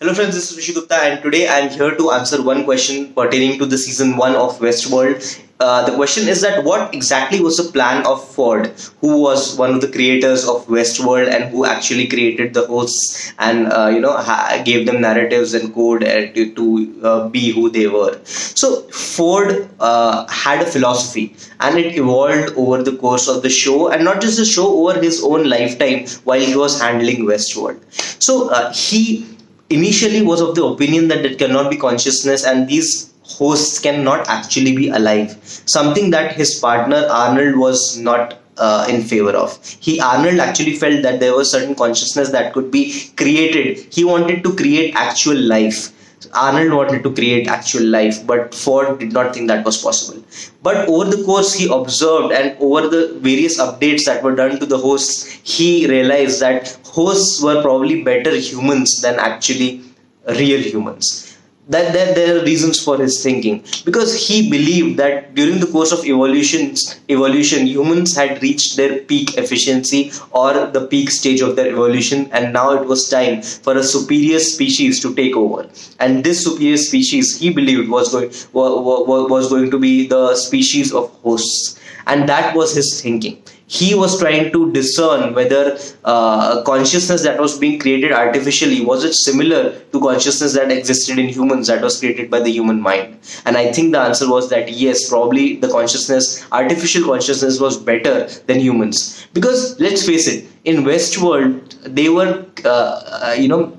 Hello friends, this is Rishi Gupta and today I am here to answer one question pertaining to the season 1 of Westworld. The question is that what exactly was the plan of Ford, who was one of the creators of Westworld and who actually created the hosts and gave them narratives and code to be who they were. So Ford had a philosophy and it evolved over the course of the show, and not just the show, over his own lifetime while he was handling Westworld. So he initially was of the opinion that it cannot be consciousness and these hosts cannot actually be alive, something that his partner Arnold was not in favor of. Arnold actually felt that there was certain consciousness that could be created. He wanted to create actual life. Arnold wanted to create actual life, but Ford did not think that was possible. But over the course, he observed, and over the various updates that were done to the hosts, he realized that hosts were probably better humans than actually real humans. That there are reasons for his thinking, because he believed that during the course of evolution, humans had reached their peak efficiency or the peak stage of their evolution, and now it was time for a superior species to take over. And this superior species, he believed, was going to be the species of hosts, and that was his thinking. He was trying to discern whether consciousness that was being created artificially, was it similar to consciousness that existed in humans, that was created by the human mind. And I think the answer was that yes, probably the artificial consciousness was better than humans, because let's face it, in Westworld they were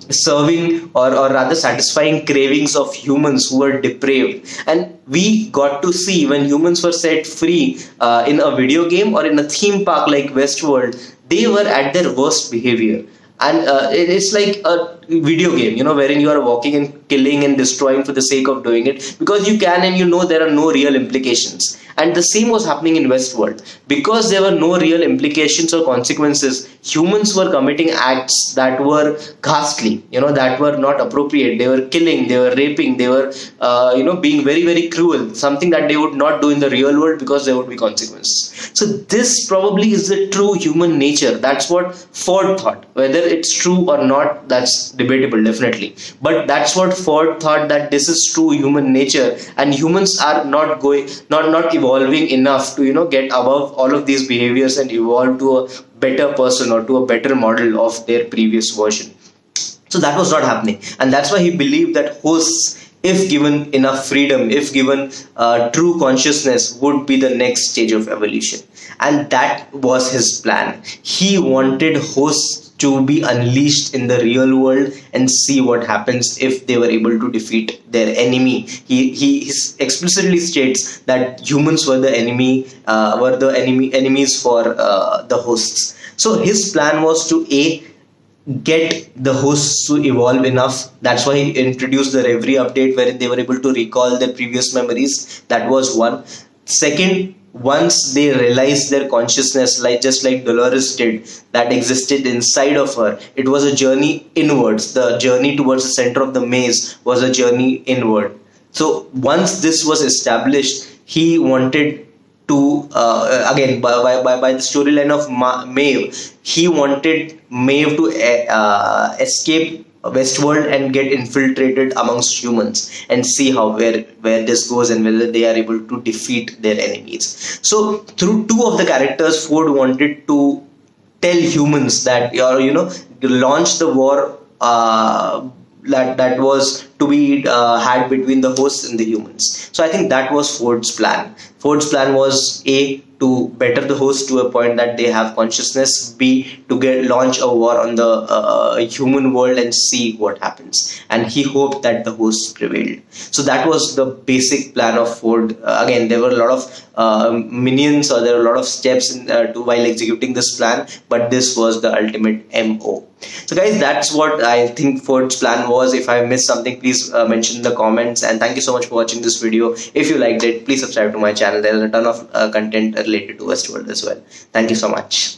serving or rather satisfying cravings of humans who were depraved, and we got to see when humans were set free in a video game or in a theme park like Westworld, they were at their worst behavior. And it's like a video game, wherein you are walking and killing and destroying for the sake of doing it, because you can, and there are no real implications. And the same was happening in Westworld. Because there were no real implications or consequences, humans were committing acts that were ghastly, that were not appropriate. They were killing, they were raping, they were, being very, very cruel, something that they would not do in the real world because there would be consequences. So this probably is the true human nature. That's what Ford thought. Whether it's true or not, that's debatable, definitely. But that's what Ford thought, that this is true human nature, and humans are not evolving enough to get above all of these behaviors and evolve to a better person or to a better model of their previous version. So that was not happening, and that's why he believed that hosts, if given enough freedom, if given true consciousness, would be the next stage of evolution. And that was his plan. He wanted hosts to be unleashed in the real world and see what happens if they were able to defeat their enemy. He explicitly states that humans were the enemies for the hosts. So his plan was to get the hosts to evolve enough. That's why he introduced the Reverie update, wherein they were able to recall their previous memories. That was one. Second, once they realized their consciousness, just like Dolores did, that existed inside of her, it was a journey inwards. The journey towards the center of the maze was a journey inward. So once this was established, he wanted to, again, by the storyline of Maeve, he wanted Maeve to escape Westworld and get infiltrated amongst humans and see where this goes and whether they are able to defeat their enemies. So through two of the characters, Ford wanted to tell humans that, launch the war that was to be had between the hosts and the humans. So I think that was Ford's plan. Ford's plan was to better the host to a point that they have consciousness, B, to launch a war on the human world and see what happens. And he hoped that the hosts prevailed. So that was the basic plan of Ford. Again, there were a lot of minions, or there were a lot of steps while executing this plan, but this was the ultimate MO. So guys, that's what I think Ford's plan was. If I missed something, please mention in the comments, and thank you so much for watching this video. If you liked it, please subscribe to my channel. There is a ton of content related to Westworld as well. Thank you so much.